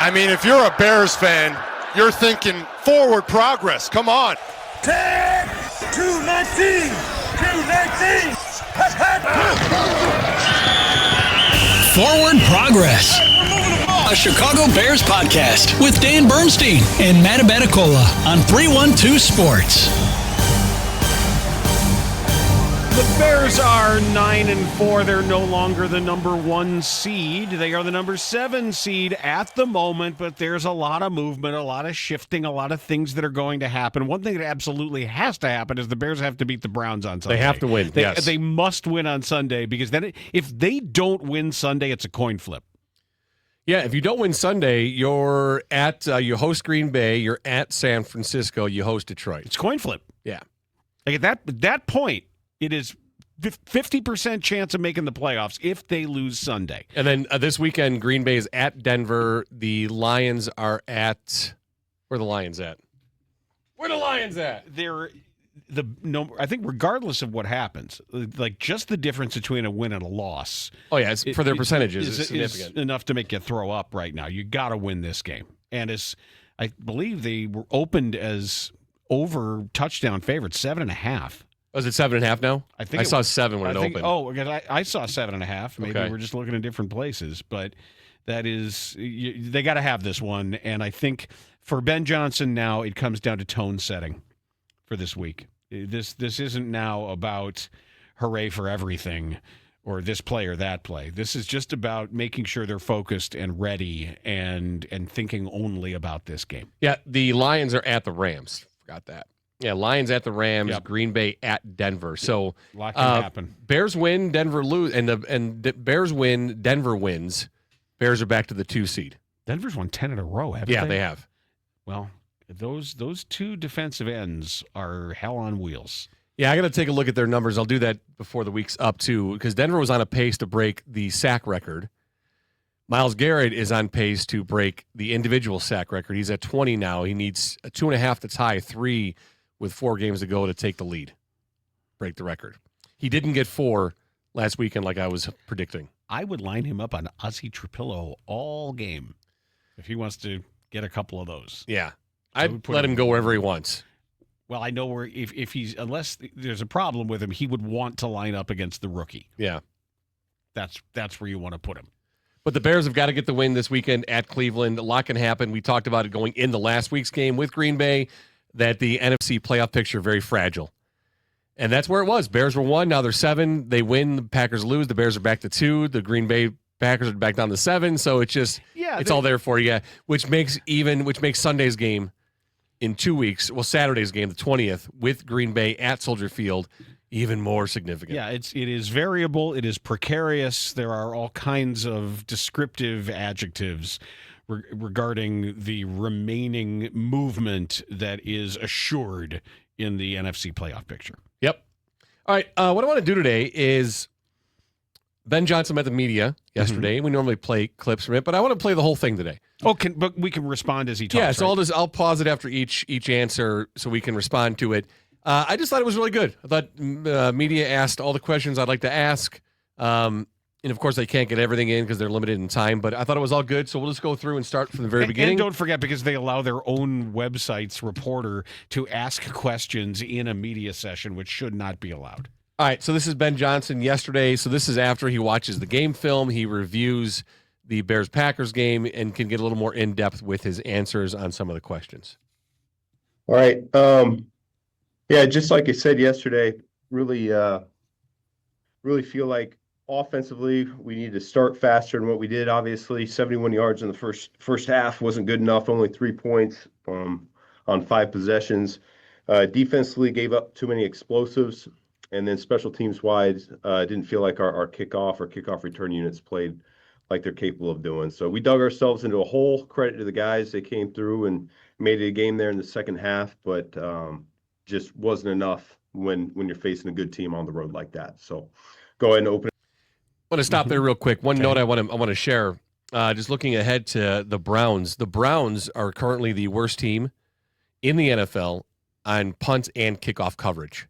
I mean, if you're a Bears fan, you're thinking forward progress. Come on. 10, 219, 219. Forward Progress, a Chicago Bears podcast with Dan Bernstein and Matt Abaticola on 312 Sports. The Bears are 9-4. They're no longer the number 1 seed. They are the number 7 seed at the moment, but there's a lot of movement, a lot of shifting, a lot of things that are going to happen. One thing that absolutely has to happen is the Bears have to beat the Browns on Sunday. They have to win, yes. They must win on Sunday, because then if they don't win Sunday, it's a coin flip. Yeah, if you don't win Sunday, you're at you host Green Bay, you're at San Francisco, you host Detroit. It's coin flip. Yeah. Like at that point, it is 50% chance of making the playoffs if they lose Sunday. And then this weekend, Green Bay is at Denver. The Lions are at – where are the Lions at? Where are the Lions at? I think regardless of what happens, like just the difference between a win and a loss. Oh, yeah, for their percentages, it's significant. Is enough to make you throw up right now. You got to win this game. And I believe they were opened as over touchdown favorites, 7.5. Was it 7.5 now? I saw 7 when it opened. Oh, because I saw 7.5. Maybe Okay. we're just looking in different places, but that is they got to have this one. And I think for Ben Johnson now, it comes down to tone setting for this week. This isn't now about hooray for everything or this play or that play. This is just about making sure they're focused and ready and thinking only about this game. Yeah, the Lions are at the Rams. Forgot that. Yeah, Lions at the Rams, Yep. Green Bay at Denver. So A lot can happen. Bears win, Denver lose, and Bears win, Denver wins. Bears are back to the 2 seed. Denver's won 10 in a row, haven't they? Yeah, they have. Well, those two defensive ends are hell on wheels. Yeah, I got to take a look at their numbers. I'll do that before the week's up, too, because Denver was on a pace to break the sack record. Myles Garrett is on pace to break the individual sack record. He's at 20 now. He needs a 2.5 to tie 3 with 4 games to go to take the lead, break the record. He didn't get 4 last weekend like I was predicting. I would line him up on Ozzie Trapillo all game if he wants to get a couple of those. Yeah. I'd let him go wherever he wants. Well, I know where if he's, unless there's a problem with him, he would want to line up against the rookie. Yeah. That's where you want to put him. But the Bears have got to get the win this weekend at Cleveland. A lot can happen. We talked about it going into last week's game with Green Bay, that the NFC playoff picture very fragile. And that's where it was. Bears were 1, now they're 7. They win, the Packers lose, the Bears are back to 2. The Green Bay Packers are back down to 7. So it's just it's all there for you, which makes Sunday's game in 2 weeks, well, Saturday's game, the 20th, with Green Bay at Soldier Field, even more significant. Yeah, it is variable. It is precarious. There are all kinds of descriptive adjectives regarding the remaining movement that is assured in the NFC playoff picture. Yep. All right, what I want to do today is Ben Johnson met the media yesterday. We normally play clips from it, but I want to play the whole thing today. Oh, but we can respond as he talks. Yeah, so right? I'll pause it after each answer so we can respond to it. I just thought it was really good. I thought media asked all the questions I'd like to ask. And, of course, they can't get everything in because they're limited in time. But I thought it was all good, so we'll just go through and start from the very beginning. And don't forget, because they allow their own website's reporter to ask questions in a media session, which should not be allowed. All right, so this is Ben Johnson yesterday. So this is after he watches the game film. He reviews the Bears-Packers game and can get a little more in-depth with his answers on some of the questions. All right. Yeah, just like I said yesterday, really feel like offensively we need to start faster than what we did. Obviously, 71 yards in the first half wasn't good enough. Only 3 points on 5 possessions. Defensively gave up too many explosives. And then special teams wise, didn't feel like our kickoff return units played like they're capable of doing. So we dug ourselves into a hole. Credit to the guys. They came through and made it a game there in the second half, but just wasn't enough when you're facing a good team on the road like that. So go ahead and open it. I want to stop there real quick. One note I want to share, just looking ahead to the Browns. The Browns are currently the worst team in the NFL on punt and kickoff coverage.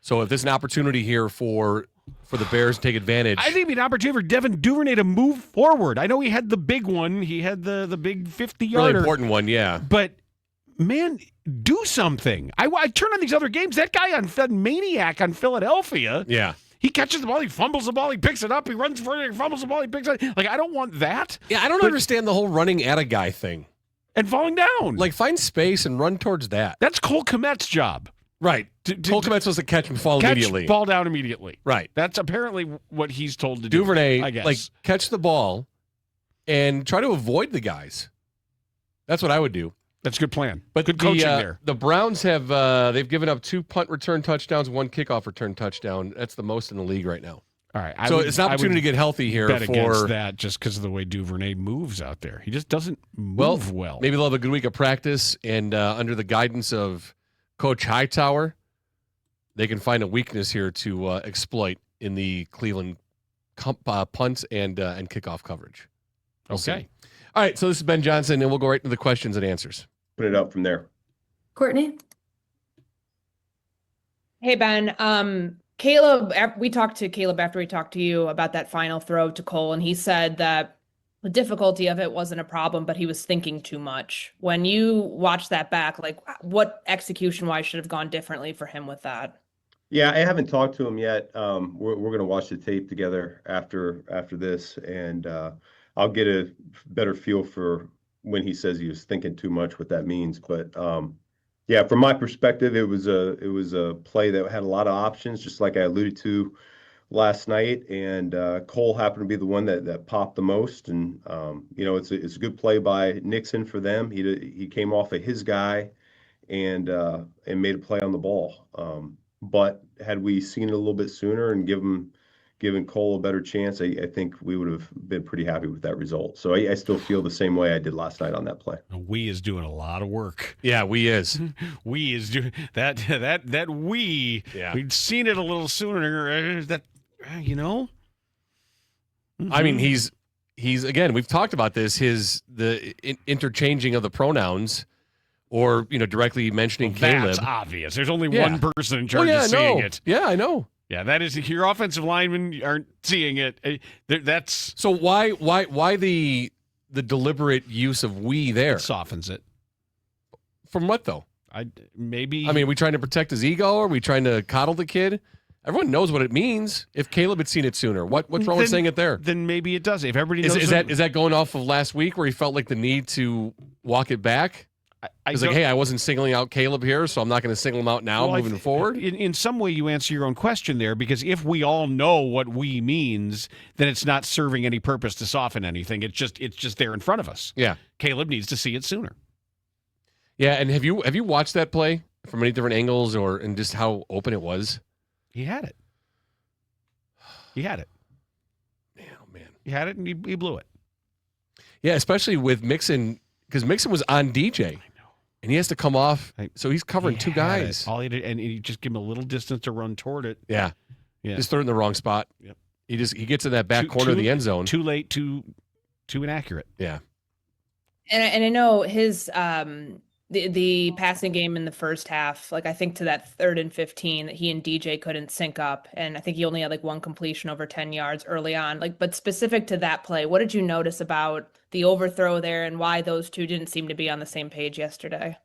So if there's an opportunity here for for the Bears to take advantage. I think it'd be an opportunity for Devin Duvernay to move forward. I know he had the big one. He had the big 50-yarder. Really important one, yeah. But, man, do something. I turn on these other games. That guy Maniac on Philadelphia. Yeah. He catches the ball, he fumbles the ball, he picks it up, he runs for it, he fumbles the ball, he picks it up. Like, I don't want that. Yeah, I don't understand the whole running at a guy thing. And falling down. Like, find space and run towards that. That's Cole Kmet's job. Right. Cole Kmet's supposed to catch and fall immediately. Fall down immediately. Right. That's apparently what he's told to do. Duvernay, I guess. like, catch the ball and try to avoid the guys. That's what I would do. That's a good plan. But good coaching there. The Browns have they've given up 2 punt return touchdowns, 1 kickoff return touchdown. That's the most in the league right now. All right. It's an opportunity to get healthy here. Bet against that just because of the way Duvernay moves out there. He just doesn't move well. Maybe they'll have a good week of practice, and under the guidance of Coach Hightower, they can find a weakness here to exploit in the Cleveland punts and kickoff coverage. Okay. All right, so this is Ben Johnson, and we'll go right into the questions and answers. Put it up from there. Courtney? Hey, Ben. Caleb, we talked to Caleb after we talked to you about that final throw to Cole, and he said that the difficulty of it wasn't a problem, but he was thinking too much. When you watch that back, like, what execution-wise should have gone differently for him with that? Yeah, I haven't talked to him yet. We're going to watch the tape together after this, and I'll get a better feel for when he says he was thinking too much, what that means. But yeah, from my perspective, it was a play that had a lot of options, just like I alluded to last night. And Cole happened to be the one that popped the most. And it's a good play by Nixon for them. He came off of his guy and made a play on the ball. But had we seen it a little bit sooner and given Cole a better chance, I think we would have been pretty happy with that result. So I still feel the same way I did last night on that play. We is doing a lot of work. Yeah, we is. We is doing that we. Yeah. We'd seen it a little sooner. I mean, he's again, we've talked about this, the interchanging of the pronouns or, directly mentioning Caleb. That's obvious. There's only one person in charge of seeing it. Yeah, I know. Yeah, that is, your offensive linemen aren't seeing it. That's so why the deliberate use of we there? It softens it. From what though? I mean, are we trying to protect his ego? Are we trying to coddle the kid? Everyone knows what it means. If Caleb had seen it sooner, what's wrong with saying it there? Then maybe it does. If everybody knows, is that going off of last week where he felt like the need to walk it back? It's like, hey, I wasn't singling out Caleb here, so I'm not going to single him out now moving forward. In some way, you answer your own question there, because if we all know what we means, then it's not serving any purpose to soften anything. It's just there in front of us. Yeah, Caleb needs to see it sooner. Yeah, and have you watched that play from many different angles and just how open it was? He had it. Man, oh man, he had it and he blew it. Yeah, especially with Mixon, because Mixon was on DJ. And he has to come off, so he's covering two guys. All he did, and he just give him a little distance to run toward it. Yeah. Just throw it in the wrong spot. Yep. He gets in that back corner of the end zone. Too late, too inaccurate. Yeah. And I know his the passing game in the first half, like I think to that 3rd and 15, that he and DJ couldn't sync up, and I think he only had like one completion over 10 yards early on. But specific to that play, what did you notice about the overthrow there and why those two didn't seem to be on the same page yesterday?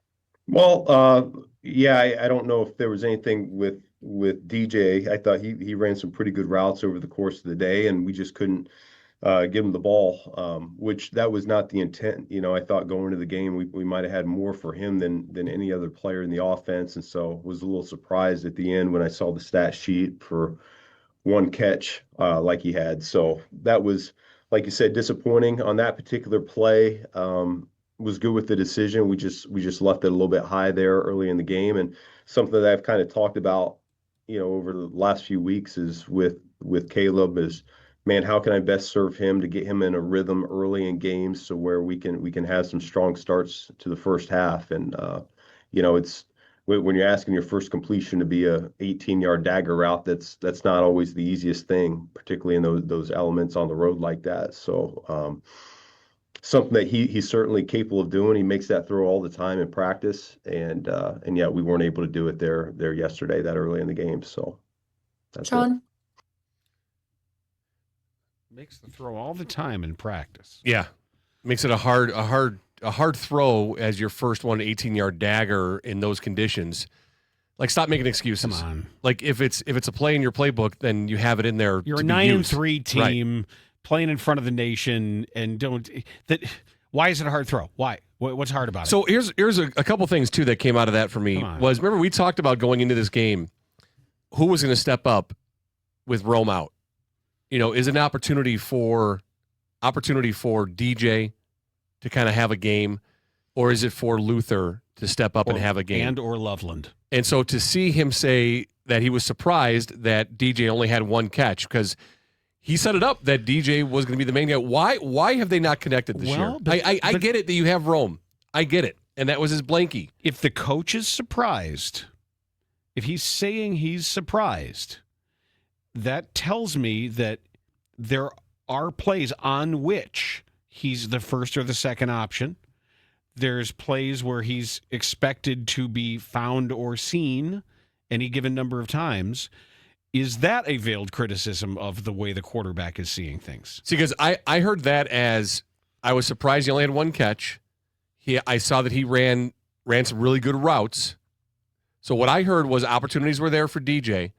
Well, yeah, I don't know if there was anything with DJ. I thought he ran some pretty good routes over the course of the day, and we just couldn't give him the ball, which that was not the intent. I thought going into the game, we might have had more for him than any other player in the offense. And so was a little surprised at the end when I saw the stat sheet for one catch like he had. So that was, like you said, disappointing on that particular play. Was good with the decision. We just left it a little bit high there early in the game. And something that I've kind of talked about, over the last few weeks is with Caleb is, man, how can I best serve him to get him in a rhythm early in games so where we can have some strong starts to the first half. And, it's when you're asking your first completion to be a 18-yard dagger route, that's not always the easiest thing, particularly in those elements on the road like that. So something that he's certainly capable of doing. He makes that throw all the time in practice. And yeah, we weren't able to do it there yesterday that early in the game. So that's Sean? Makes the throw all the time in practice. Yeah. Makes it a hard throw as your first 18-yard dagger in those conditions. Like, stop making excuses. Come on. Like, if it's a play in your playbook, then you have it in there. You're to a be 9-3 team playing in front of the nation, and why is it a hard throw? Why? What's hard about it? So here's a couple things too that came out of that for me. Was, remember, we talked about going into this game, who was going to step up with Rome out? Is it an opportunity for DJ to kind of have a game, or is it for Luther to step up and have a game? And or Loveland. And so to see him say that he was surprised that DJ only had one catch, because he set it up that DJ was going to be the main guy. Why have they not connected this year? I get it that you have Rome. I get it. And that was his blankie. If the coach is surprised, if he's saying he's surprised, that tells me that there are plays on which he's the first or the second option. There's plays where he's expected to be found or seen any given number of times. Is that a veiled criticism of the way the quarterback is seeing things? See, because I heard that as, I was surprised he only had one catch. I saw that he ran some really good routes. So what I heard was opportunities were there for DJ.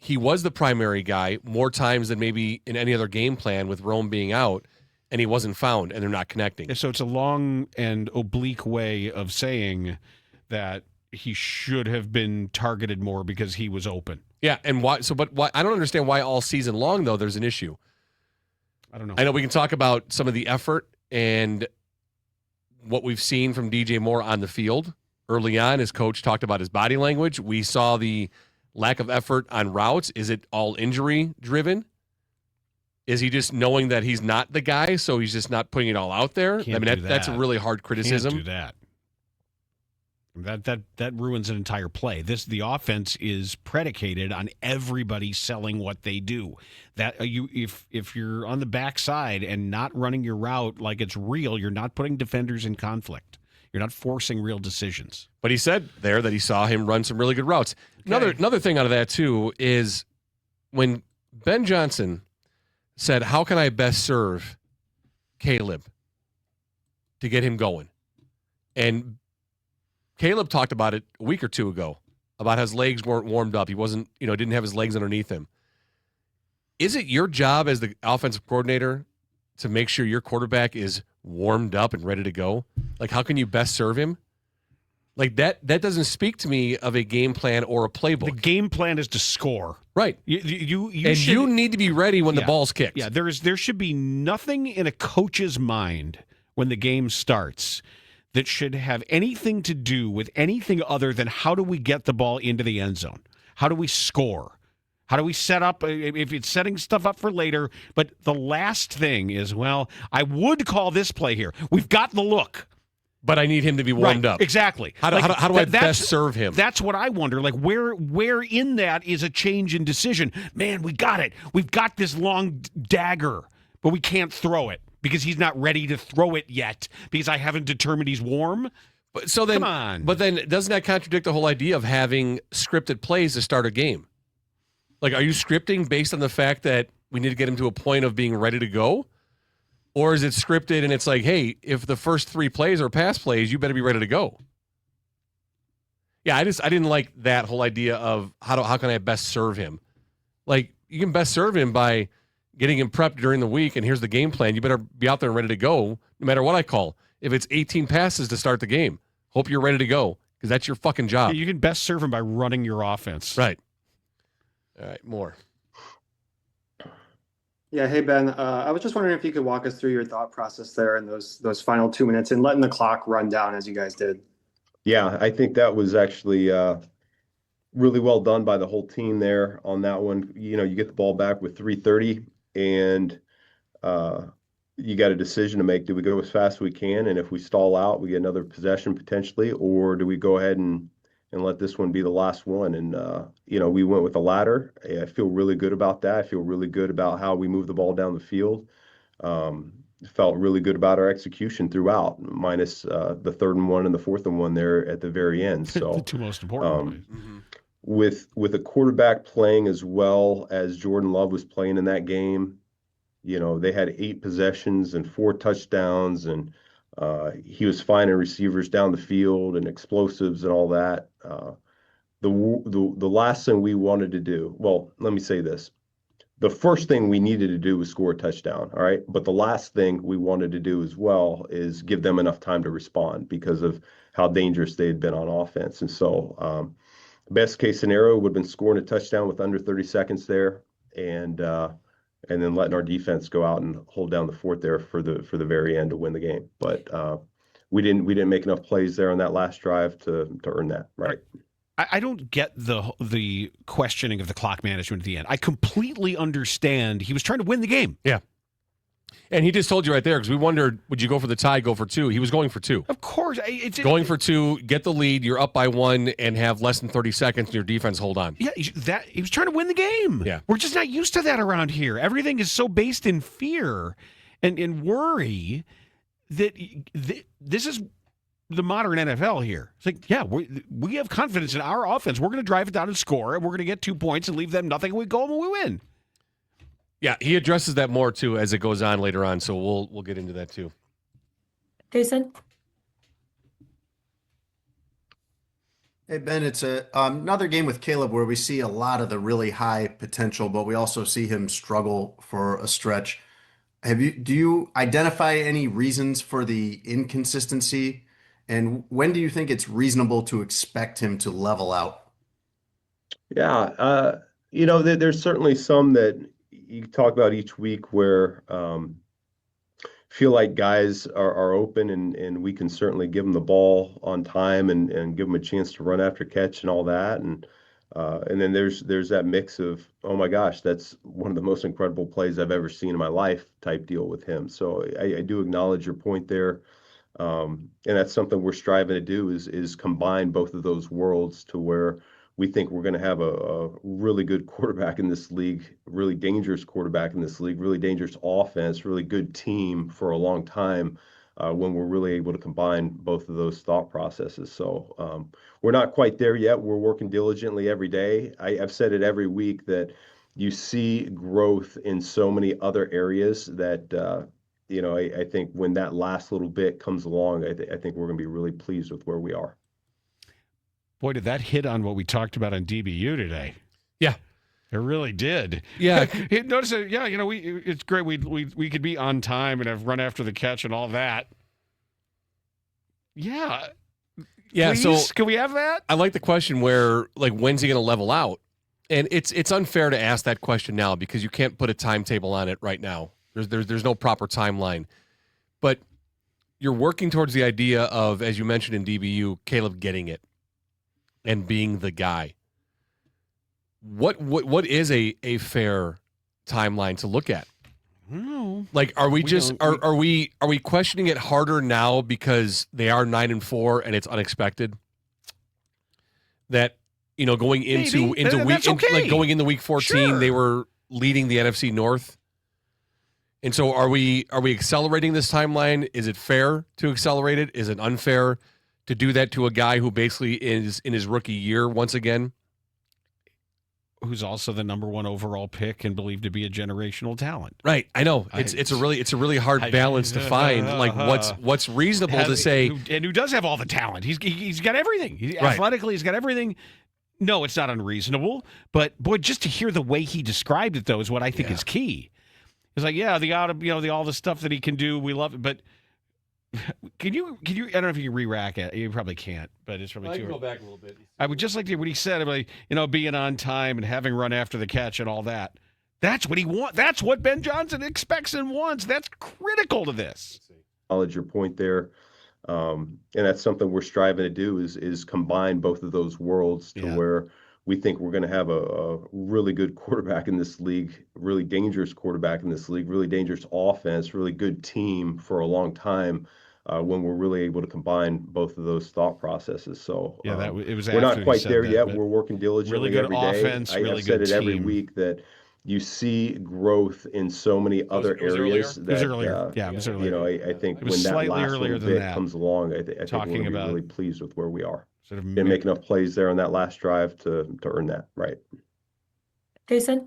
He was the primary guy more times than maybe in any other game plan with Rome being out, and he wasn't found, and they're not connecting. So it's a long and oblique way of saying that he should have been targeted more because he was open. Yeah, and why? But why? I don't understand why all season long, though, there's an issue. I don't know. I know we can talk about some of the effort and what we've seen from DJ Moore on the field. Early on, his coach talked about his body language. We saw the lack of effort on routes. Is it all injury driven? Is he just knowing that he's not the guy, so he's just not putting it all out there? That's a really hard criticism. Can't do that. That ruins an entire play. The offense is predicated on everybody selling what they do. That if you're on the backside and not running your route like it's real, you're not putting defenders in conflict. You're not forcing real decisions. But he said there that he saw him run some really good routes. Okay. Another thing out of that too is when Ben Johnson said, "How can I best serve Caleb to get him going?" And Caleb talked about it a week or two ago, about how his legs weren't warmed up. He wasn't, didn't have his legs underneath him. Is it your job as the offensive coordinator to make sure your quarterback is warmed up and ready to go? Like, how can you best serve him? Like, that doesn't speak to me of a game plan or a playbook. The game plan is to score. Right. You need to be ready when the ball's kicked. Yeah, there should be nothing in a coach's mind when the game starts that should have anything to do with anything other than how do we get the ball into the end zone? How do we score? How do we set up, if it's setting stuff up for later, but the last thing is, well, I would call this play here. We've got the look. But I need him to be warmed up. Exactly. How do I best serve him? That's what I wonder. Like, where in that is a change in decision? Man, we got it. We've got this long dagger, but we can't throw it because he's not ready to throw it yet because I haven't determined he's warm. So then, come on. But then doesn't that contradict the whole idea of having scripted plays to start a game? Like, are you scripting based on the fact that we need to get him to a point of being ready to go? Or is it scripted and it's like, hey, if the first 3 plays are pass plays, you better be ready to go? Yeah, I didn't like that whole idea of how can I best serve him? Like, you can best serve him by getting him prepped during the week, and here's the game plan. You better be out there and ready to go, no matter what I call. If it's 18 passes to start the game, hope you're ready to go, because that's your fucking job. Yeah, you can best serve him by running your offense. Right. All right, more. Yeah, hey Ben, I was just wondering if you could walk us through your thought process there in those final 2 minutes and letting the clock run down as you guys did. Yeah, I think that was actually really well done by the whole team there on that one. You get the ball back with 3:30 and you got a decision to make. Do we go as fast as we can? And if we stall out, we get another possession potentially, or do we go ahead and let this one be the last one? And, we went with the latter. I feel really good about that. I feel really good about how we moved the ball down the field. Felt really good about our execution throughout, minus the 3rd and 1 and the 4th and 1 there at the very end. So the 2 most important with a quarterback playing as well as Jordan Love was playing in that game, They had 8 possessions and 4 touchdowns, and he was finding receivers down the field and explosives and all that. The last thing we wanted to do, well, let me say this. The first thing we needed to do was score a touchdown, all right? But the last thing we wanted to do as well is give them enough time to respond because of how dangerous they had been on offense. And so best case scenario would have been scoring a touchdown with under 30 seconds there, and then letting our defense go out and hold down the fort there for the very end to win the game. But we didn't make enough plays there on that last drive to earn that, right? I don't get the questioning of the clock management at the end. I completely understand. He was trying to win the game. Yeah. And he just told you right there, because we wondered, would you go for the tie, go for 2? He was going for 2. Of course. It's going for 2, get the lead, you're up by 1, and have less than 30 seconds, and your defense hold on. Yeah, he was trying to win the game. Yeah. We're just not used to that around here. Everything is so based in fear and worry that this is the modern NFL here. It's like, yeah, we have confidence in our offense. We're going to drive it down and score, and we're going to get 2 points and leave them nothing. And we go home and we win. Yeah, he addresses that more too as it goes on later on. So we'll get into that too. Jason? Hey, Ben, it's another game with Caleb where we see a lot of the really high potential, but we also see him struggle for a stretch. Do you identify any reasons for the inconsistency? And when do you think it's reasonable to expect him to level out? Yeah, there's certainly some that you talk about each week where feel like guys are open, and we can certainly give them the ball on time and give them a chance to run after catch and all that. And then there's that mix of, oh my gosh, that's one of the most incredible plays I've ever seen in my life type deal with him. So I do acknowledge your point there. And that's something we're striving to do is combine both of those worlds to where we think we're going to have a really good quarterback in this league, really dangerous quarterback in this league, really dangerous offense, really good team for a long time when we're really able to combine both of those thought processes. So we're not quite there yet. We're working diligently every day. I've said it every week that you see growth in so many other areas that I think when that last little bit comes along, I think we're going to be really pleased with where we are. Boy, did that hit on what we talked about on DBU today. Yeah. It really did. Yeah. Notice it, yeah, it's great. We could be on time and have run after the catch and all that. Yeah. Yeah. Please, so can we have that? I like the question where, like, when's he going to level out? And it's unfair to ask that question now because you can't put a timetable on it right now. There's no proper timeline. But you're working towards the idea of, as you mentioned in DBU, Caleb getting it and being the guy. What is a fair timeline to look at? No. Like, are we questioning it harder now because they are 9-4 and it's unexpected? That, going into week going into week 14, sure, they were leading the NFC North. And so are we accelerating this timeline? Is it fair to accelerate it? Is it unfair to do that to a guy who basically is in his rookie year once again? Who's also the number 1 overall pick and believed to be a generational talent. Right. I know. It's a really hard balance to find. Like what's reasonable to say. Who does have all the talent. He's got everything. Right. Athletically, he's got everything. No, it's not unreasonable. But boy, just to hear the way he described it though is what I think is key. It's like, all the stuff that he can do, we love it. But can you? I don't know if you can re-rack it. You probably can't. But it's probably I too. can go back a little bit. I would just like to hear what he said about being on time and having run after the catch and all that. That's what he wants. That's what Ben Johnson expects and wants. That's critical to this. Acknowledge your point there, and that's something we're striving to do is combine both of those worlds to where we think we're going to have a really good quarterback in this league, really dangerous quarterback in this league, really dangerous offense, really good team for a long time when we're really able to combine both of those thought processes. So it was. We're not quite there yet. We're working diligently really good every day. Offense, really I've said good it every team. week that you see growth in so many other areas. It was earlier. It was earlier. I think It was when that slightly last earlier little than bit that. comes along, I think we're Talking going to be about really pleased with where we are. Sort of Didn't make enough plays there on that last drive to earn that, right? Jason?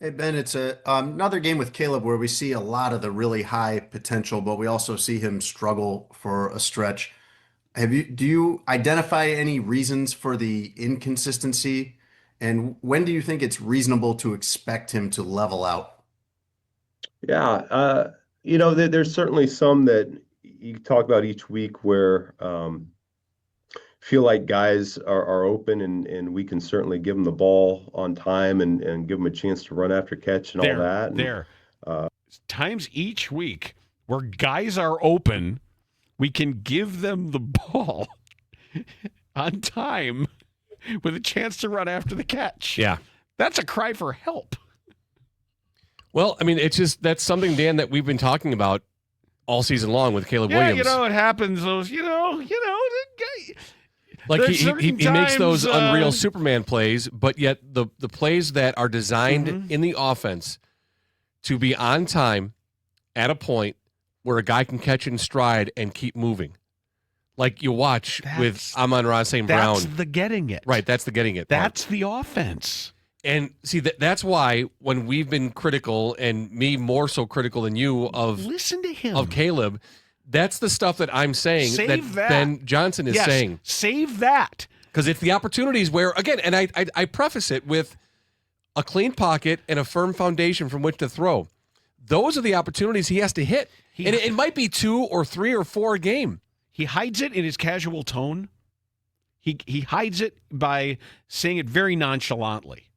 Hey Ben, it's another game with Caleb where we see a lot of the really high potential, but we also see him struggle for a stretch. Do you identify any reasons for the inconsistency? And when do you think it's reasonable to expect him to level out? Yeah, there's certainly some that you talk about each week where feel like guys are open and we can certainly give them the ball on time and give them a chance to run after catch and all that. There. Times each week where guys are open, we can give them the ball on time with a chance to run after the catch. Yeah. That's a cry for help. Well, I mean, it's just that's something, Dan, that we've been talking about all season long with Caleb Williams. It happens. Those, like he makes those times, unreal Superman plays, but yet the plays that are designed in the offense to be on time at a point where a guy can catch in stride and keep moving. Like you watch with Amon-Ra St. Brown. That's the getting it. Right, that's the getting it part. That's the offense. And see, that's why when we've been critical, and me more so critical than you, listen to him, of Caleb, that's the stuff that I'm saying Save that. Ben Johnson is saying. Save that. Because it's the opportunities where, again, and I preface it with a clean pocket and a firm foundation from which to throw. Those are the opportunities he has to hit. And it might be 2 or 3 or 4 a game. He hides it in his casual tone. He hides it by saying it very nonchalantly.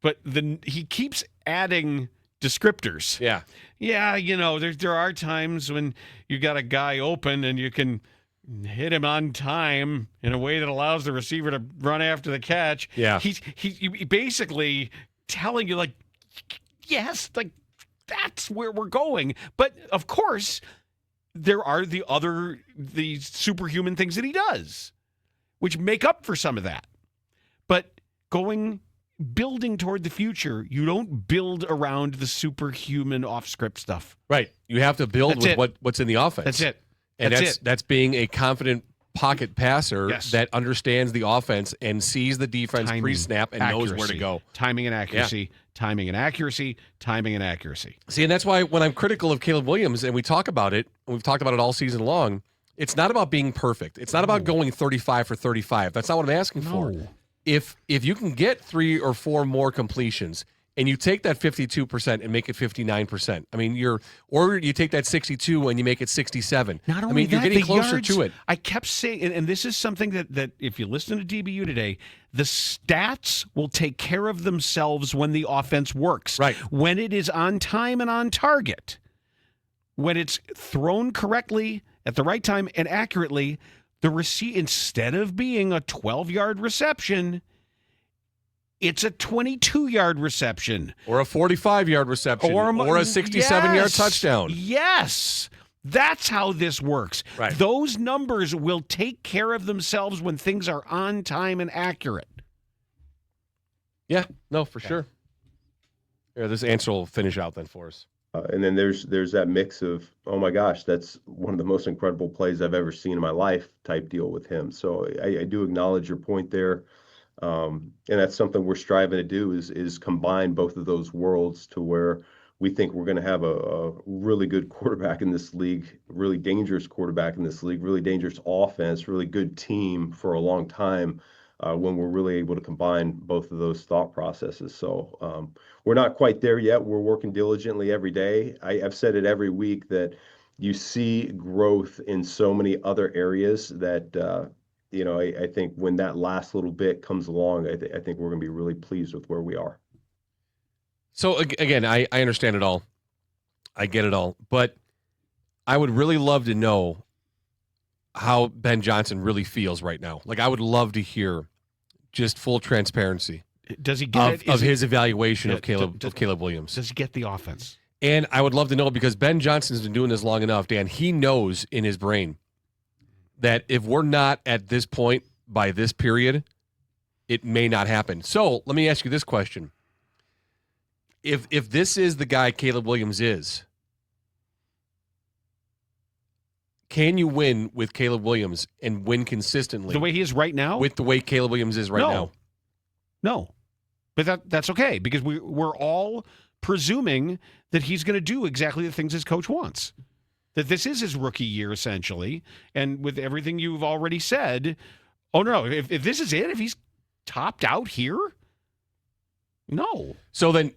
But he keeps adding descriptors. Yeah. Yeah, there are times when you got a guy open and you can hit him on time in a way that allows the receiver to run after the catch. Yeah. He's basically telling you, like, yes, like, that's where we're going. But, of course, there are the superhuman things that he does, which make up for some of that. But building toward the future, you don't build around the superhuman off-script stuff. Right. You have to build with what's in the offense. That's it. And that's being a confident pocket passer that understands the offense and sees the defense pre-snap and knows where to go. Timing and accuracy, timing and accuracy, timing and accuracy. See, and that's why when I'm critical of Caleb Williams, and we talk about it, and we've talked about it all season long, it's not about being perfect. It's not about going 35 for 35. That's not what I'm asking for. If you can get 3 or 4 more completions and you take that 52% and make it 59%, I mean, or you take that 62 and you make it 67. Not only you're getting closer to it. I kept saying, and this is something that if you listen to DBU today, the stats will take care of themselves when the offense works. Right. When it is on time and on target, when it's thrown correctly at the right time and accurately, instead of being a 12-yard reception, it's a 22-yard reception. Or a 45-yard reception. Or a 67-yard touchdown. Yes. That's how this works. Right. Those numbers will take care of themselves when things are on time and accurate. Yeah, no, for sure. Here, this answer will finish out then for us. And then there's that mix of, oh my gosh, that's one of the most incredible plays I've ever seen in my life type deal with him. So I do acknowledge your point there. And that's something we're striving to do is combine both of those worlds to where we think we're going to have a really good quarterback in this league, really dangerous quarterback in this league, really dangerous offense, really good team for a long time. When we're really able to combine both of those thought processes. So we're not quite there yet. We're working diligently every day. I've said it every week that you see growth in so many other areas that, I think when that last little bit comes along, I think we're going to be really pleased with where we are. So again, I understand it all. I get it all. But I would really love to know how Ben Johnson really feels right now. Like, I would love to hear just full transparency. Does he get of his evaluation of Caleb Williams? Does he get the offense? And I would love to know, because Ben Johnson's been doing this long enough, Dan. He knows in his brain that if we're not at this point by this period, it may not happen. So let me ask you this question: If this is the guy Caleb Williams is, can you win with Caleb Williams and win consistently? The way he is right now? With the way Caleb Williams is right now? No. But that's okay because we're all presuming that he's going to do exactly the things his coach wants. That this is his rookie year, essentially. And with everything you've already said, oh, no, if this is it, if he's topped out here, no. So then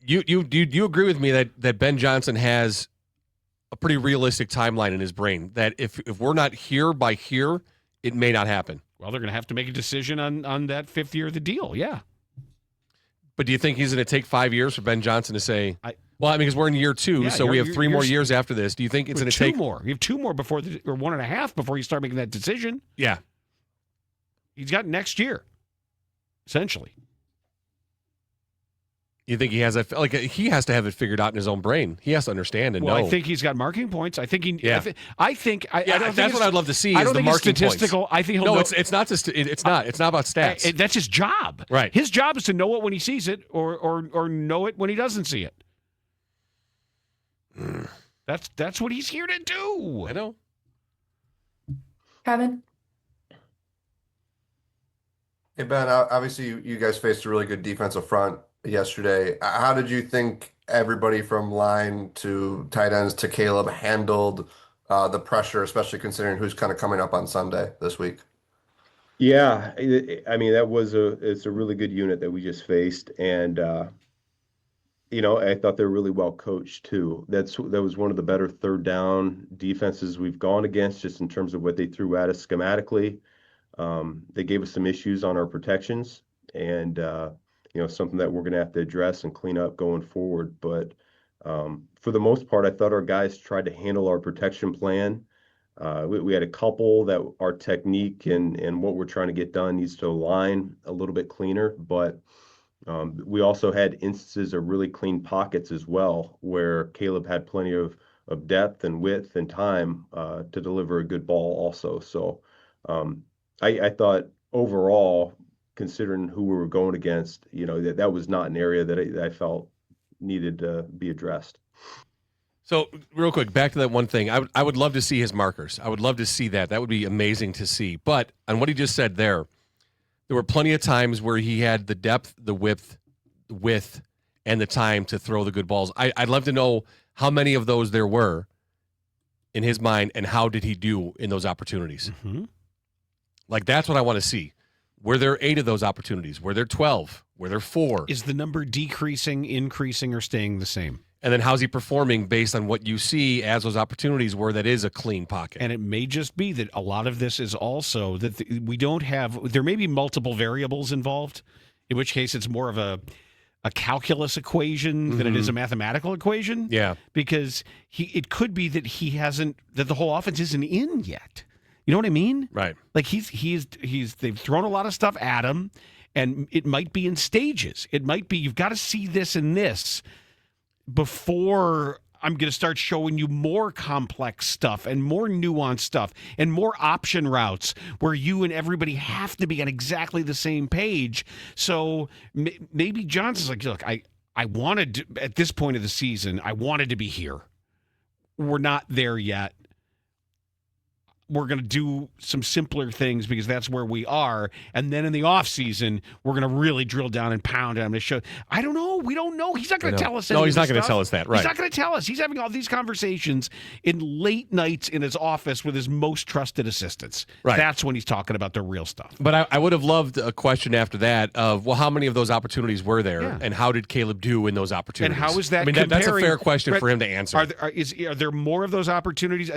you agree with me that Ben Johnson has a pretty realistic timeline in his brain, that if we're not here by here, it may not happen? Well, they're going to have to make a decision on that 5th year of the deal, yeah. But do you think he's going to take 5 years for Ben Johnson to say, because we're in year 2, so we have 3 more years after this. Do you think it's going to take 2 more? You have 2 more before, or 1.5 before you start making that decision. Yeah. He's got next year, essentially. You think he has that? Like he has to have it figured out in his own brain. He has to understand and know. I think he's got marking points. I think he. Yeah. I think. That's what I'd love to see. I don't is the think it's marking statistical. Points. I think he'll. No, know, it's not. It's not. It's not about stats. That's his job. Right. His job is to know it when he sees it, or know it when he doesn't see it. That's what he's here to do. I know. Kevin? Hey, Ben, obviously you guys faced a really good defensive front yesterday. How did you think everybody from line to tight ends to Caleb handled the pressure, especially considering who's kind of coming up on Sunday this week? Yeah, I mean, it's a really good unit that we just faced. And, I thought they were really well coached too. That was one of the better third down defenses we've gone against, just in terms of what they threw at us schematically. They gave us some issues on our protections, and something that we're going to have to address and clean up going forward. But for the most part, I thought our guys tried to handle our protection plan. We had a couple that our technique and what we're trying to get done needs to align a little bit cleaner, but we also had instances of really clean pockets as well, where Caleb had plenty of depth and width and time to deliver a good ball also. So I thought overall, considering who we were going against, that was not an area that I felt needed to be addressed. So real quick, back to that one thing. I would love to see his markers. I would love to see that. That would be amazing to see. But on what he just said there were plenty of times where he had the depth, the width, and the time to throw the good balls. I'd love to know how many of those there were in his mind, and how did he do in those opportunities? Mm-hmm. Like, that's what I want to see. Were there 8 of those opportunities? Were there 12? Were there 4? Is the number decreasing, increasing, or staying the same? And then how's he performing based on what you see as those opportunities where that is a clean pocket? And it may just be that a lot of this is also that we don't have, there may be multiple variables involved, in which case it's more of a calculus equation than it is a mathematical equation. Yeah. Because it could be that that the whole offense isn't in yet. You know what I mean? Right. Like they've thrown a lot of stuff at him, and it might be in stages. It might be, you've got to see this and this before I'm going to start showing you more complex stuff and more nuanced stuff and more option routes where you and everybody have to be on exactly the same page. So maybe Johnson's like, look, I wanted to, at this point of the season, I wanted to be here. We're not there yet. We're going to do some simpler things because that's where we are. And then in the off season, we're going to really drill down and pound. And I'm going to show. I don't know. We don't know. He's not going to tell us. No, he's not going to tell us that. Right. He's not going to tell us. He's having all these conversations in late nights in his office with his most trusted assistants. Right. That's when he's talking about the real stuff. But I would have loved a question after that of, well, how many of those opportunities were there, and how did Caleb do in those opportunities? And how is that? I mean, that's a fair question for him to answer. Are there more of those opportunities?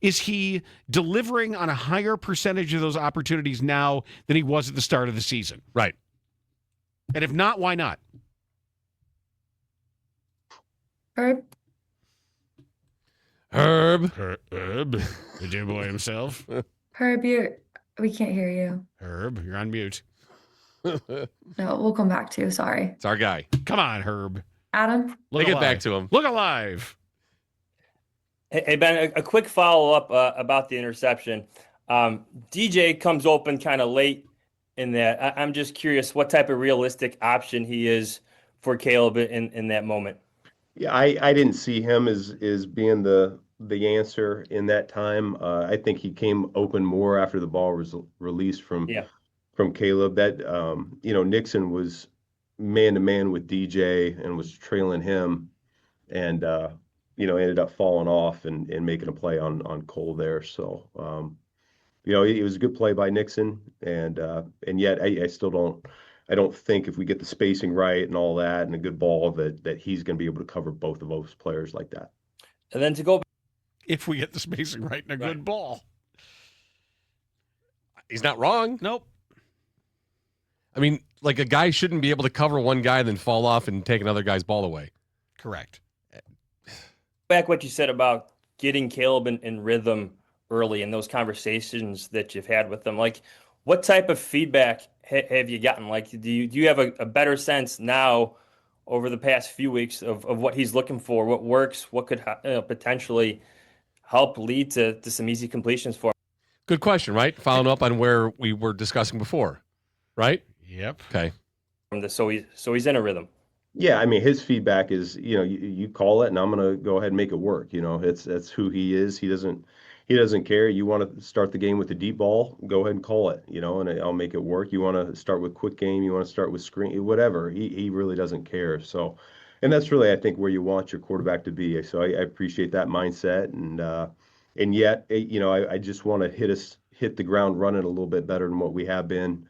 Is he delivering on a higher percentage of those opportunities now than he was at the start of the season? Right. And if not, why not? Herb? Herb, the dear boy himself. Herb, we can't hear you. Herb, you're on mute. No, we'll come back to you. Sorry. It's our guy. Come on, Herb. Adam? Take it back to him. Look alive. Hey, Ben, a quick follow-up about the interception. DJ comes open kind of late in that. I'm just curious what type of realistic option he is for Caleb in that moment. Yeah, I didn't see him as being the answer in that time. I think he came open more after the ball was released from Caleb. That Nixon was man to man with DJ and was trailing him, and ended up falling off and making a play on Cole there. So it was a good play by Nixon, and yet I still don't think if we get the spacing right and all that and a good ball that he's going to be able to cover both of those players like that. And then to go, if we get the spacing right and a good ball, he's not wrong. Nope. I mean, like a guy shouldn't be able to cover one guy and then fall off and take another guy's ball away. Correct. Back what you said about getting Caleb in rhythm early in those conversations that you've had with them. Like, what type of feedback have you gotten? Like, do you have a better sense now over the past few weeks of what he's looking for, what works, what could potentially help lead to some easy completions for him? Good question, right? Following up on where we were discussing before, right? Yep. Okay. So he's in a rhythm. Yeah, I mean, his feedback is, you call it, and I'm going to go ahead and make it work. That's who he is. He doesn't care. You want to start the game with the deep ball, go ahead and call it, and I'll make it work. You want to start with quick game, you want to start with screen, whatever. He really doesn't care. So, and that's really, I think, where you want your quarterback to be. So I appreciate that mindset, and yet, I just want to hit the ground running a little bit better than what we have been.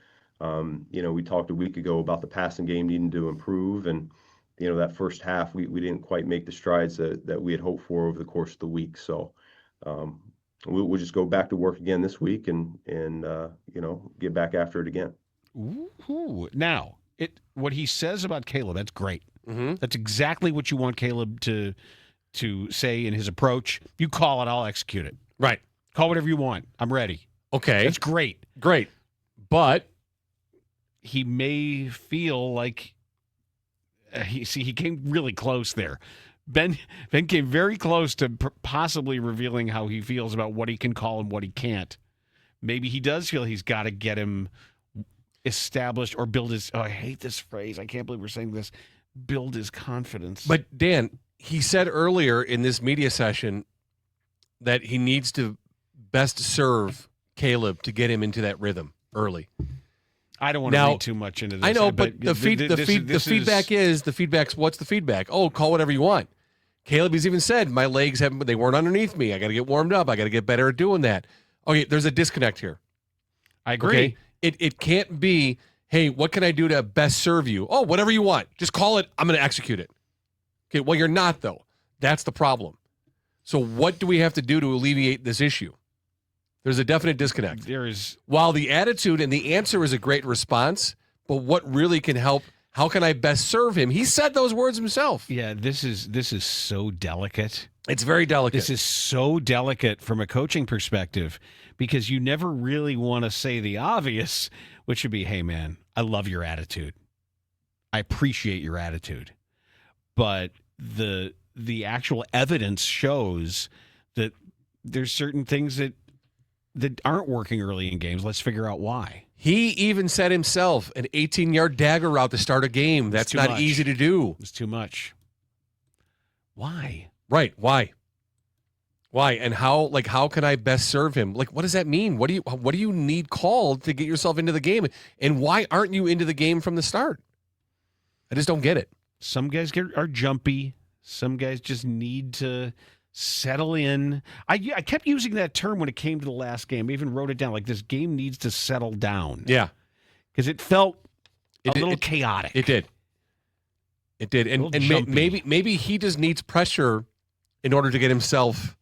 We talked a week ago about the passing game needing to improve, and that first half we didn't quite make the strides that we had hoped for over the course of the week. So we'll just go back to work again this week and get back after it again. Ooh. Now, what he says about Caleb, that's great. Mm-hmm. That's exactly what you want Caleb to say in his approach. You call it, I'll execute it. Right. Call whatever you want. I'm ready. Okay. That's great. Great. But he may feel like he came really close there. Ben came very close to possibly revealing how he feels about what he can call and what he can't. Maybe he does feel he's got to get him established or build his. Oh, I hate this phrase. I can't believe we're saying this. Build his confidence. But Dan, he said earlier in this media session that he needs to best serve Caleb to get him into that rhythm early. I don't want to read too much into this. I know, but the feedback's what's the feedback? Oh, call whatever you want. Caleb has even said, my legs they weren't underneath me. I got to get warmed up. I got to get better at doing that. Okay, there's a disconnect here. I agree. Okay? It can't be, hey, what can I do to best serve you? Oh, whatever you want. Just call it. I'm going to execute it. Okay, well, you're not, though. That's the problem. So what do we have to do to alleviate this issue? There's a definite disconnect. There is. While the attitude and the answer is a great response, but what really can help? How can I best serve him? He said those words himself. Yeah, this is so delicate. It's very delicate. This is so delicate from a coaching perspective because you never really want to say the obvious, which would be, hey, man, I love your attitude. I appreciate your attitude. But the actual evidence shows that there's certain things that aren't working early in games. Let's figure out why. He even said himself, an 18-yard dagger route to start a game. That's not easy to do. It's too much. Why? Right. Why? And how can I best serve him? Like, what does that mean? What do you need called to get yourself into the game? And why aren't you into the game from the start? I just don't get it. Some guys are jumpy. Some guys just need to settle in. I kept using that term when it came to the last game. I even wrote it down. Like, this game needs to settle down. Yeah. Because it felt a little chaotic. It did. And maybe he just needs pressure in order to get himself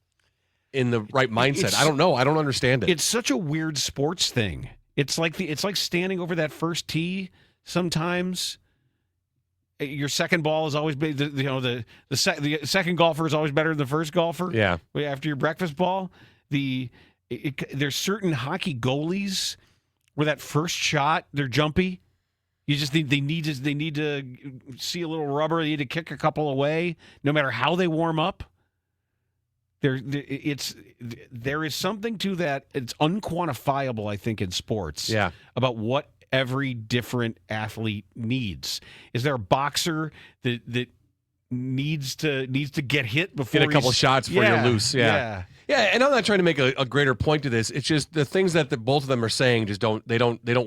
in the right mindset. I don't know. I don't understand it. It's such a weird sports thing. It's like standing over that first tee sometimes. Your second ball is always the second golfer is always better than the first golfer. Yeah. After your breakfast ball, there's certain hockey goalies where that first shot they're jumpy. You just think they need to see a little rubber. They need to kick a couple away, no matter how they warm up. There is something to that. It's unquantifiable, I think, in sports. Yeah. About what every different athlete needs. Is there a boxer that needs to get hit before get a couple shots before you're loose? Yeah. And I'm not trying to make a greater point to this. It's just the things that both of them are saying just don't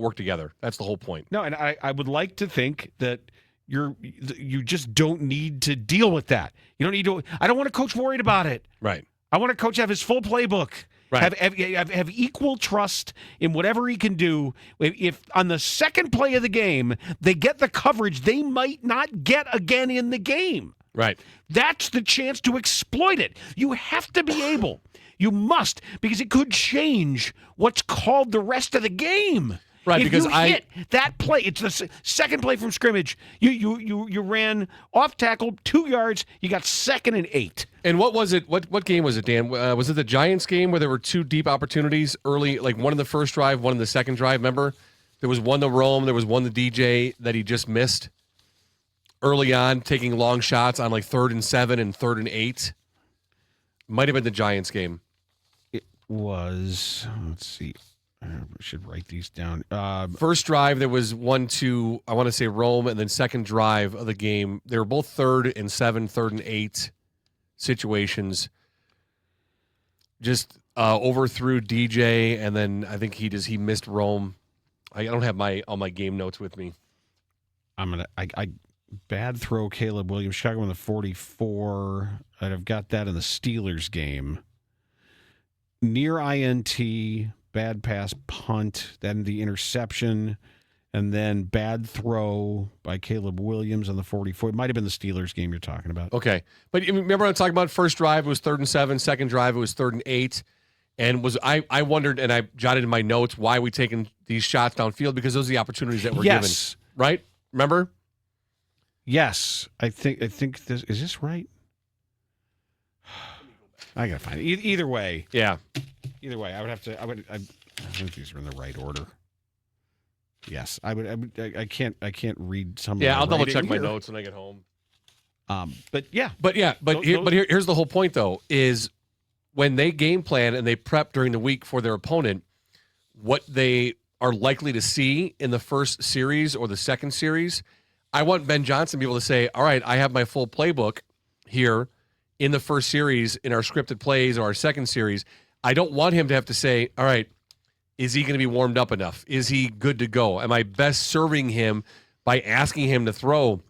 work together. That's the whole point. No, and I would like to think that you just don't need to deal with that. You don't need to. I don't want a coach worried about it. Right. I want a coach have his full playbook. Right. Have equal trust in whatever he can do. If on the second play of the game they get the coverage they might not get again in the game. Right. That's the chance to exploit it. You have to be able. You must, because it could change what's called the rest of the game. Right, if because you hit that play, it's the second play from scrimmage. You ran off tackle 2 yards. You got 2nd and 8. And what was it? What game was it, Dan? Was it the Giants game where there were 2 deep opportunities early, like one in the first drive, one in the second drive? Remember, there was one to Rome, there was one to DJ that he just missed early on, taking long shots on like 3rd and 7 and 3rd and 8. Might have been the Giants game. It was. Let's see. I should write these down. First drive, there was 1 to, I want to say Rome, and then second drive of the game, they were both 3rd and 7, 3rd and 8 situations. Just overthrew DJ, and then I think he missed Rome. I don't have all my game notes with me. I bad throw Caleb Williams, Chicago in the 44. I've got that in the Steelers game. Near INT. Bad pass, punt, then the interception, and then bad throw by Caleb Williams on the 44. It might have been the Steelers game you're talking about. Okay. But remember I'm talking about first drive, it was 3rd and 7, second drive, it was 3rd and 8. And I wondered, and I jotted in my notes, why are we taking these shots downfield? Because those are the opportunities that were given. Right? Remember? Yes. I think this is this right? I gotta find it. Either way. Yeah. Either way, I think these are in the right order. Yes, I can't read some. Yeah, I'll double writing check my here. notes when I get home. But here's the whole point though: is when they game plan and they prep during the week for their opponent, what they are likely to see in the first series or the second series. I want Ben Johnson to be able to say, "All right, I have my full playbook here in the first series in our scripted plays or our second series." I don't want him to have to say, all right, is he going to be warmed up enough? Is he good to go? Am I best serving him by asking him to throw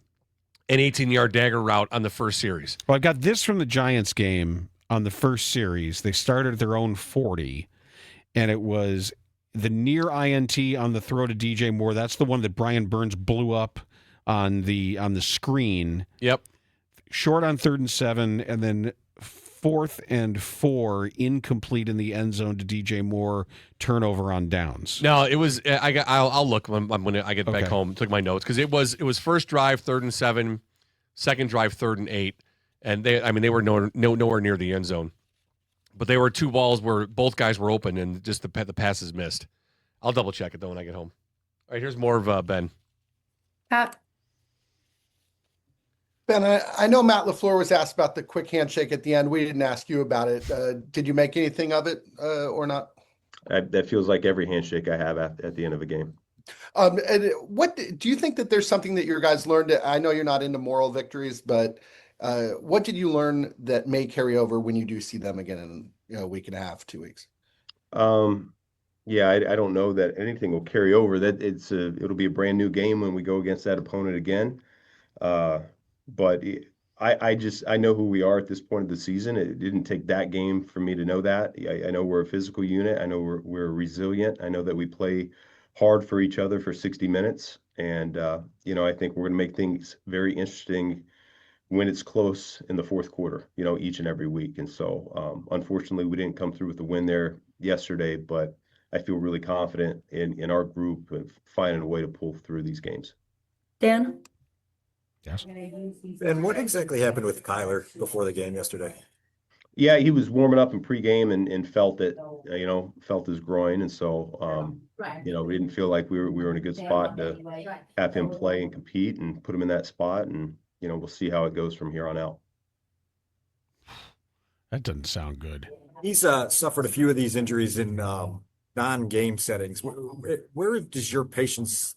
an 18-yard dagger route on the first series? Well, I've got this from the Giants game on the first series. They started at their own 40, and it was the near INT on the throw to DJ Moore. That's the one that Brian Burns blew up on the screen. Yep. Short on 3rd and 7, and then 4th and 4 incomplete in the end zone to DJ Moore, turnover on downs. No, it was. I'll look when I get back home. Took my notes because it was first drive 3rd and 7, second drive 3rd and 8, and they were nowhere near the end zone, but they were 2 balls where both guys were open and just the passes missed. I'll double check it though when I get home. All right, here's more of Ben. Pat. Ben, I know Matt LaFleur was asked about the quick handshake at the end. We didn't ask you about it. Did you make anything of it or not? That feels like every handshake I have at the end of a game. And what do you think that there's something that your guys learned? I know you're not into moral victories, but what did you learn that may carry over when you do see them again in a week and a half, 2 weeks? Yeah, I don't know that anything will carry over. That it'll be a brand new game when we go against that opponent again. But I know who we are at this point of the season. It didn't take that game for me to know that. I know we're a physical unit. I know we're resilient. I know that we play hard for each other for 60 minutes. And, I think we're going to make things very interesting when it's close in the fourth quarter, each and every week. And so, unfortunately, we didn't come through with the win there yesterday, but I feel really confident in our group of finding a way to pull through these games. Dan? Yes. And what exactly happened with Kyler before the game yesterday? Yeah, he was warming up in pregame and felt it, felt his groin. And so, we didn't feel like we were in a good spot to have him play and compete and put him in that spot. And, we'll see how it goes from here on out. That doesn't sound good. He's suffered a few of these injuries in non-game settings. Where does your patience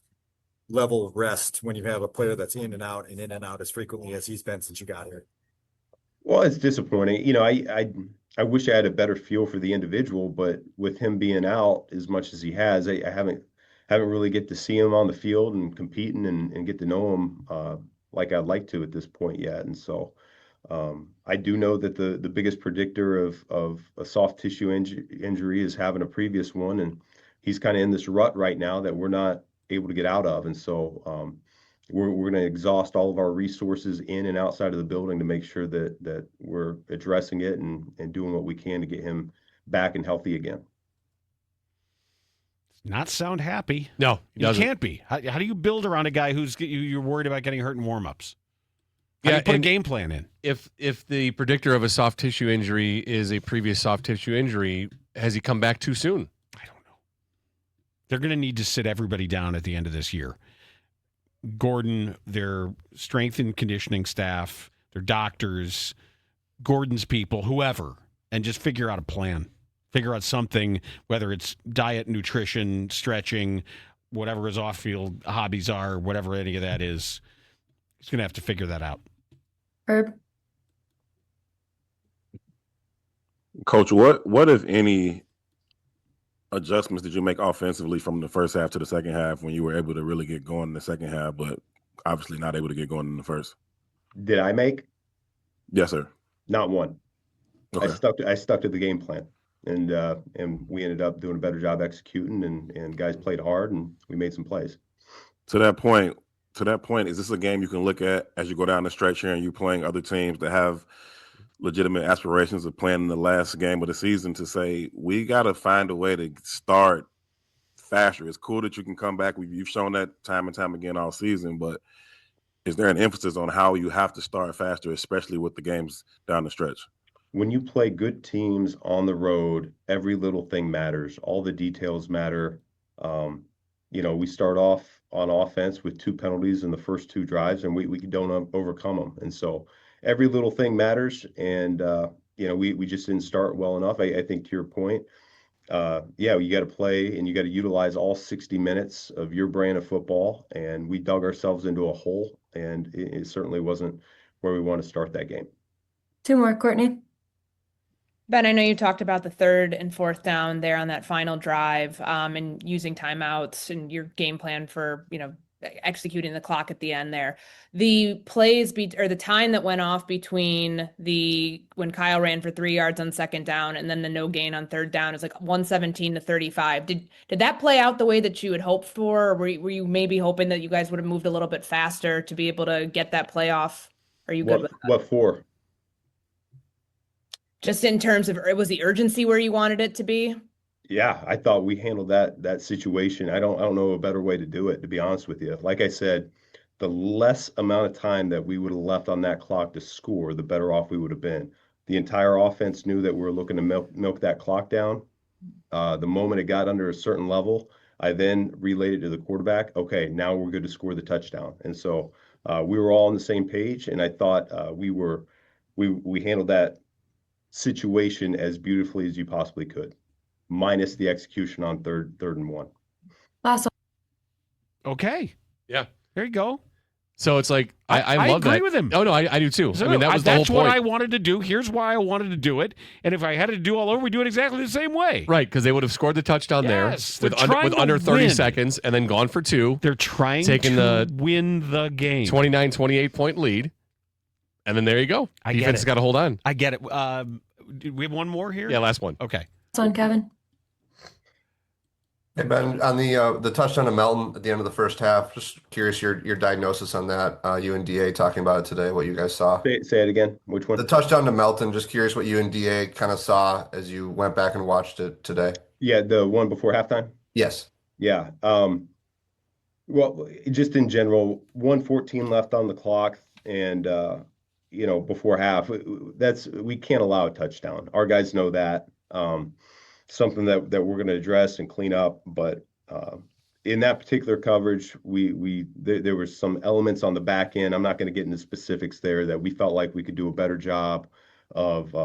level rest when you have a player that's in and out as frequently as he's been since you got here? Well, it's disappointing. I wish I had a better feel for the individual, but with him being out as much as he has, I haven't haven't really get to see him on the field and competing and get to know him like I'd like to at this point yet. And so I do know that the biggest predictor of a soft tissue injury is having a previous one, and he's kind of in this rut right now that we're not able to get out of. And so we're going to exhaust all of our resources in and outside of the building to make sure that we're addressing it and doing what we can to get him back and healthy again. Not sound happy. No, you can't be. How do you build around a guy who's you're worried about getting hurt in warm-ups? How do you put a game plan in? If the predictor of a soft tissue injury is a previous soft tissue injury, has he come back too soon? I don't know. They're going to need to sit everybody down at the end of this year. Gordon, their strength and conditioning staff, their doctors, Gordon's people, whoever, and just figure out a plan. Figure out something, whether it's diet, nutrition, stretching, whatever his off-field hobbies are, whatever any of that is. He's going to have to figure that out. Herb? Coach, what if any adjustments did you make offensively from the first half to the second half when you were able to really get going in the second half, but obviously not able to get going in the first? Did I make? Yes, sir. Not one. Okay. I stuck to the game plan, and we ended up doing a better job executing, and guys played hard, and we made some plays. To that point, is this a game you can look at as you go down the stretch here and you playing other teams that have legitimate aspirations of playing in the last game of the season to say, we got to find a way to start faster? It's cool that you can come back. You've shown that time and time again all season, but is there an emphasis on how you have to start faster, especially with the games down the stretch? When you play good teams on the road, every little thing matters. All the details matter. We start off on offense with 2 penalties in the first 2 drives, and we don't overcome them. And so every little thing matters. And, we just didn't start well enough. I think to your point, you got to play and you got to utilize all 60 minutes of your brand of football. And we dug ourselves into a hole, and it certainly wasn't where we want to start that game. 2 more, Courtney. Ben, I know you talked about the 3rd and 4th down there on that final drive, and using timeouts and your game plan for, executing the clock at the end there. The plays or the time that went off between when Kyle ran for 3 yards on 2nd down and then the no gain on 3rd down is like 117 to 35. Did that play out the way that you had hoped for, or were you maybe hoping that you guys would have moved a little bit faster to be able to get that play off? Are you good with that? What for? Just in terms of, was the urgency where you wanted it to be? Yeah, I thought we handled that situation. I don't know a better way to do it, to be honest with you. Like I said, the less amount of time that we would have left on that clock to score, the better off we would have been. The entire offense knew that we were looking to milk that clock down. The moment it got under a certain level, I then relayed it to the quarterback. Okay, now we're good to score the touchdown. And so we were all on the same page, and I thought we handled that situation as beautifully as you possibly could, minus the execution on third and 1. Last one. Okay. Yeah. There you go. So it's like, I love that. I agree with him. Oh, no, I do too. So I mean, that was the whole point. That's what I wanted to do. Here's why I wanted to do it. And if I had to do all over, we do it exactly the same way. Right, because they would have scored the touchdown there with under 30 seconds and then gone for 2. They're trying to win the game. 29, 28-point lead. And then there you go. Defense has got to hold on. I get it. Do we have one more here? Yeah, last one. Okay. Last one, Kevin. Hey, Ben, on the touchdown to Melton at the end of the first half, just curious your diagnosis on that. You and DA talking about it today, what you guys saw. Say it again. Which one? The touchdown to Melton, just curious what you and DA kind of saw as you went back and watched it today. Yeah, the one before halftime? Yes. Yeah. Well, just in general, 1:14 left on the clock, and before half, we can't allow a touchdown. Our guys know that. Something that we're going to address and clean up. But in that particular coverage, there were some elements on the back end. I'm not going to get into specifics there that we felt like we could do a better job of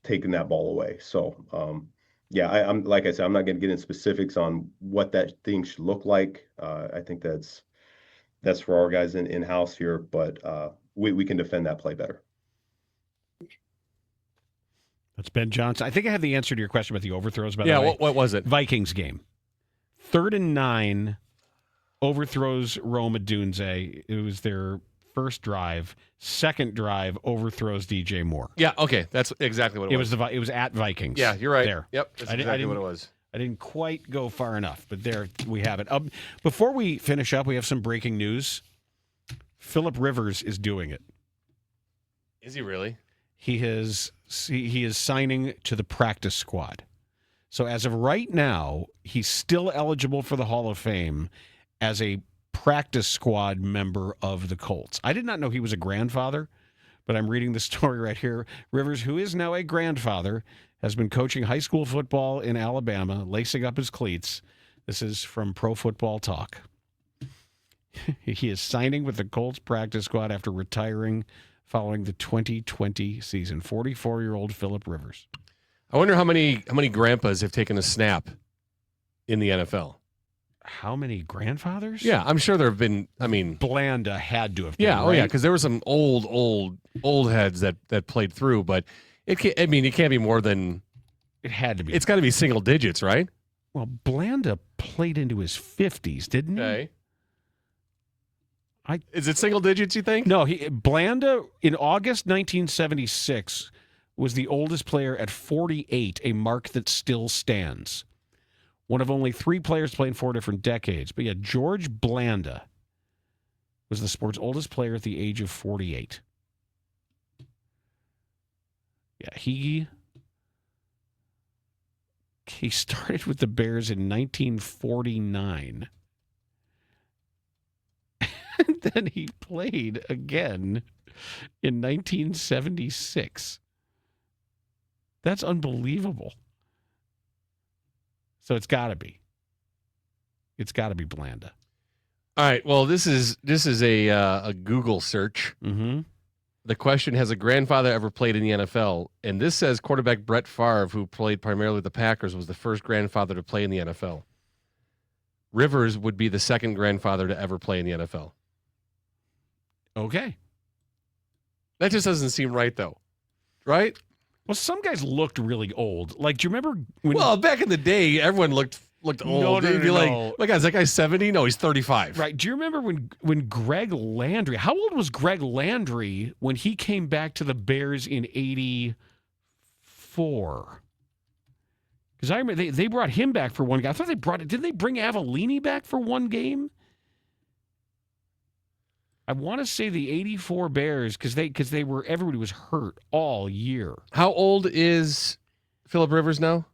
taking that ball away. So I'm like I said, I'm not going to get into specifics on what that thing should look like. I think that's for our guys in house here, but we can defend that play better. That's Ben Johnson. I think I have the answer to your question about the overthrows, by the way. way. Yeah, what was it? Vikings game. 3rd and 9, overthrows Rome Odunze. It was their first drive. Second drive, overthrows DJ Moore. Yeah, okay. That's exactly what it was. It was at Vikings. Yeah, you're right. There. Yep, that's exactly what it was. I didn't quite go far enough, but there we have it. Before we finish up, we have some breaking news. Philip Rivers is doing it. Is he really? He is signing to the practice squad. So as of right now, he's still eligible for the Hall of Fame as a practice squad member of the Colts. I did not know he was a grandfather, but I'm reading the story right here. Rivers, who is now a grandfather, has been coaching high school football in Alabama, lacing up his cleats. This is from Pro Football Talk. He is signing with the Colts practice squad after retiring following the 2020 season. 44-year-old Philip Rivers. I wonder how many grandpas have taken a snap in the NFL. How many grandfathers? Yeah, I'm sure there have been. I mean, Blanda had to have been. Yeah, right? because there were some old heads that played through, but it can't be more than. It had to be. It's got to be single digits, right? Well, Blanda played into his 50s, didn't he? Okay. Is it single digits, you think? No, Blanda in August 1976 was the oldest player at 48, a mark that still stands. One of only 3 players to play in 4 different decades. But yeah, George Blanda was the sport's oldest player at the age of 48. Yeah, he started with the Bears in 1949. And then he played again in 1976. That's unbelievable. So it's got to be. It's got to be Blanda. All right. Well, this is a Google search. Mm-hmm. The question, has a grandfather ever played in the NFL? And this says quarterback Brett Favre, who played primarily with the Packers, was the first grandfather to play in the NFL. Rivers would be the second grandfather to ever play in the NFL. Okay. That just doesn't seem right, though. Right? Well, some guys looked really old. Like, do you remember when... Well, back in the day, everyone looked old. No, They'd be no. like, my God, is that guy 70? No, he's 35. Right. Do you remember when Greg Landry... How old was Greg Landry when he came back to the Bears in 84? Because I remember they brought him back for one game. I thought didn't they bring Avellini back for one game? I want to say the 84 Bears because everybody was hurt all year. How old is Philip Rivers now?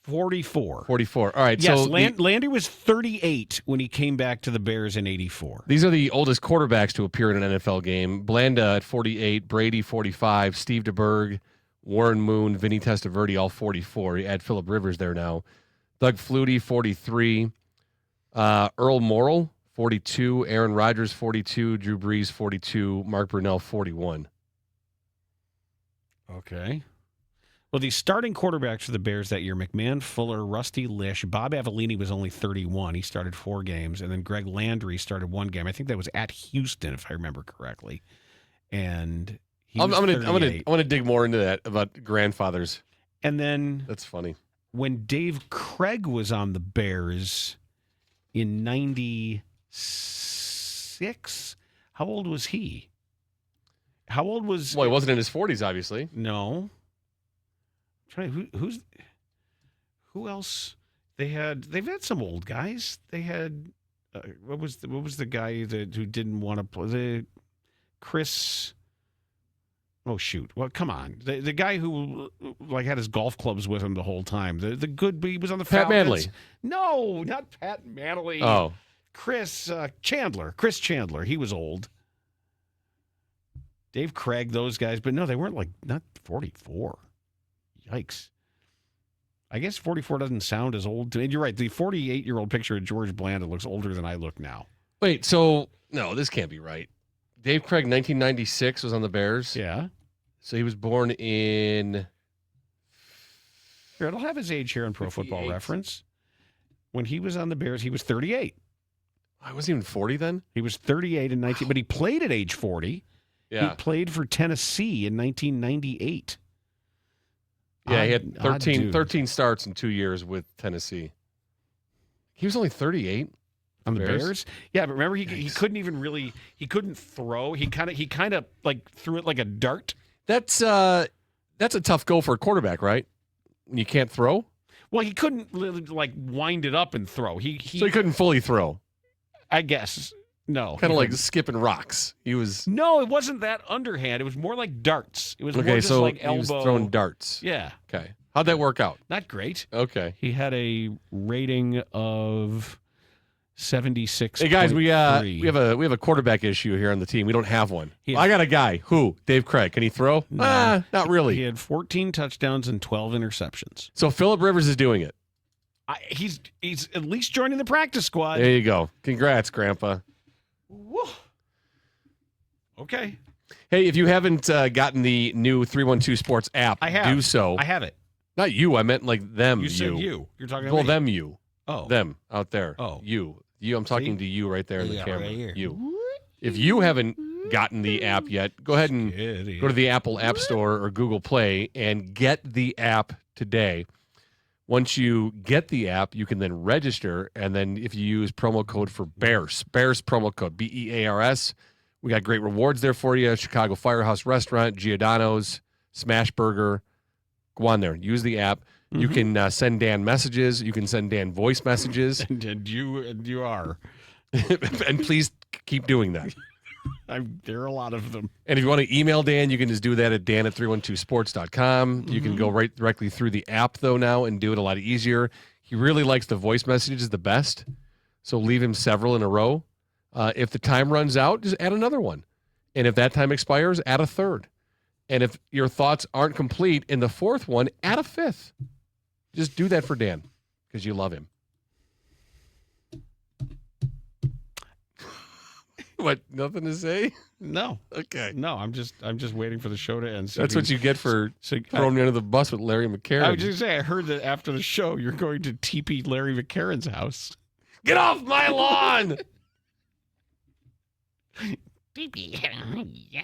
44. 44. All right. Yes, so Landry was 38 when he came back to the Bears in 84. These are the oldest quarterbacks to appear in an NFL game. Blanda at 48, Brady 45, Steve DeBerg, Warren Moon, Vinny Testaverde, all 44. You add Philip Rivers there now. Doug Flutie, 43. Earl Morrall, 42. Aaron Rodgers, 42. Drew Brees, 42. Mark Brunell, 41. Okay. Well, the starting quarterbacks for the Bears that year, McMahon, Fuller, Rusty Lish. Bob Avellini was only 31. He started 4 games. And then Greg Landry started 1 game. I think that was at Houston, if I remember correctly. And I'm gonna dig more into that about grandfathers. And then that's funny. When Dave Craig was on the Bears in 96, how old was he? How old was... Well, he wasn't in his 40s, obviously. No. Who else? They've had some old guys. They had what was the guy who didn't want to play? Chris. Oh shoot! Well, come on. The guy who like had his golf clubs with him the whole time. The good, he was on the Pat Falcons. Manley. No, not Pat Manley. Oh, Chris Chandler. Chris Chandler. He was old. Dave Craig, those guys, but no, they weren't not 44. Yikes. I guess 44 doesn't sound as old to me. You're right. The 48-year-old picture of George Blanda looks older than I look now. Wait, so no, this can't be right. Dave Craig, 1996, was on the Bears. Yeah. So he was born in... Here, it'll have his age here in Pro 58. Football Reference. When he was on the Bears, he was 38. I wasn't even 40 then? He was 38 in 19... But he played at age 40. Yeah. He played for Tennessee in 1998. Yeah, he had 13 starts in 2 years with Tennessee. He was only 38 on the Bears. Yeah, but remember he couldn't even really couldn't throw. He kind of like threw it like a dart. That's a tough goal for a quarterback, right? When you can't throw. Well, he couldn't really like wind it up and throw. So he couldn't fully throw. I guess. No. Kind of like skipping rocks. No, it wasn't that underhand. It was more like darts. It was okay, more just so like elbow. He was throwing darts. Yeah. Okay. How'd that work out? Not great. Okay. He had a rating of 76. Hey guys, we have a quarterback issue here on the team. We don't have one. I got a guy. Who? Dave Craig. Can he throw? No. Not really. He had 14 touchdowns and 12 interceptions. So Phillip Rivers is doing it. He's at least joining the practice squad. There you go. Congrats, Grandpa. Whoa. Okay. Hey, if you haven't gotten the new 312 Sports app, do so. I have it. Not you. I meant like them. You said you. You're talking well, about me. them. You. Oh, them out there. Oh, you. I'm talking to you right there in the camera. Right here. You. If you haven't gotten the app yet, go ahead and go to the Apple App Store or Google Play and get the app today. Once you get the app, you can then register, and then if you use promo code for Bears promo code BEARS, we got great rewards there for you. Chicago Firehouse Restaurant, Giordano's, Smash Burger. Go on there, use the app. Mm-hmm. You can send Dan messages. You can send Dan voice messages. and you are. And please keep doing that. There are a lot of them. And if you want to email Dan, you can just do that at dan@312sports.com. You can go right directly through the app, though, now and do it a lot easier. He really likes the voice messages the best, so leave him several in a row. If the time runs out, just add another one. And if that time expires, add a third. And if your thoughts aren't complete in the fourth one, add a fifth. Just do that for Dan because you love him. What? Nothing to say? No. Okay. No, I'm just waiting for the show to end. That's what you get for throwing me under the bus with Larry McCarron. I was just saying, I heard that after the show, you're going to TP Larry McCarron's house. Get off my lawn! Yeah.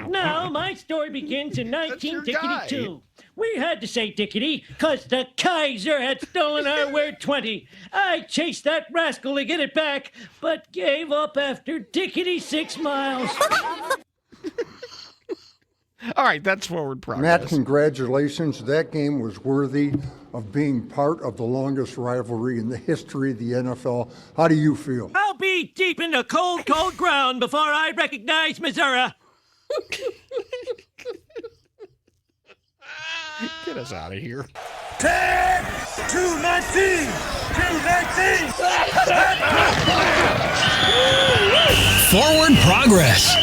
Now, my story begins in 1952. We had to say Dickety because the Kaiser had stolen our word 20. I chased that rascal to get it back, but gave up after Dickety 6 miles. All right, that's forward progress. Matt, congratulations. That game was worthy of being part of the longest rivalry in the history of the NFL. How do you feel? I'll be deep in the cold, cold ground before I recognize Missouri. Get us out of here. 10, 219, 219. Forward Progress.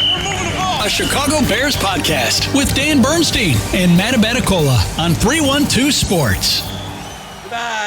A Chicago Bears podcast with Dan Bernstein and Matt Abaticola on 312 Sports. Bye.